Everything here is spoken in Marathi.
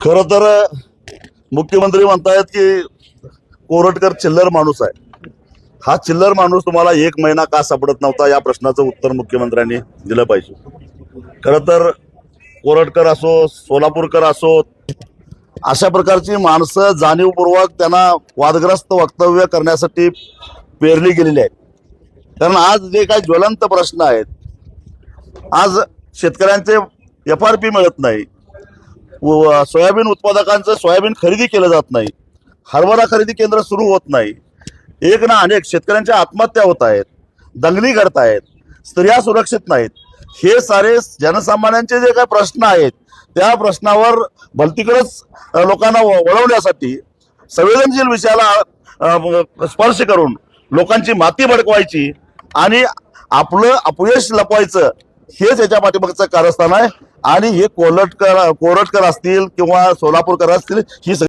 खरं तर मुख्यमंत्री म्हणतायत की कोरटकर चिल्लर माणूस आहे. हा चिल्लर माणूस तुम्हाला एक महिना का सापडत नव्हता या प्रश्नाचं उत्तर मुख्यमंत्र्यांनी दिलं पाहिजे. खरं तर कोरटकर असो, सोलापूरकर असो, अशा प्रकारची माणसं जाणीवपूर्वक त्यांना वादग्रस्त वक्तव्य करण्यासाठी पेरली गेलेली आहेत. कारण आज जे काही ज्वलंत प्रश्न आहेत, आज शेतकऱ्यांचे FRP मिळत नाही, सोयाबीन उत्पादकांचं सोयाबीन खरेदी केलं जात नाही, हरभरा खरेदी केंद्र सुरू होत नाही, एक ना अनेक शेतकऱ्यांच्या आत्महत्या होत आहेत, दंगली घडत आहेत, स्त्रिया सुरक्षित नाहीत. हे सारे जनसामान्यांचे जे काही प्रश्न आहेत त्या प्रश्नावर भलतीकडेच लोकांना वळवण्यासाठी संवेदनशील विषयाला स्पर्श करून लोकांची माती भडकवायची आणि आपलं अपयश लपवायचं हेच याच्या पाठीमागचं कारस्थान आहे. आणि हे कोरटकर असतील किंवा सोलापूरकर असतील ही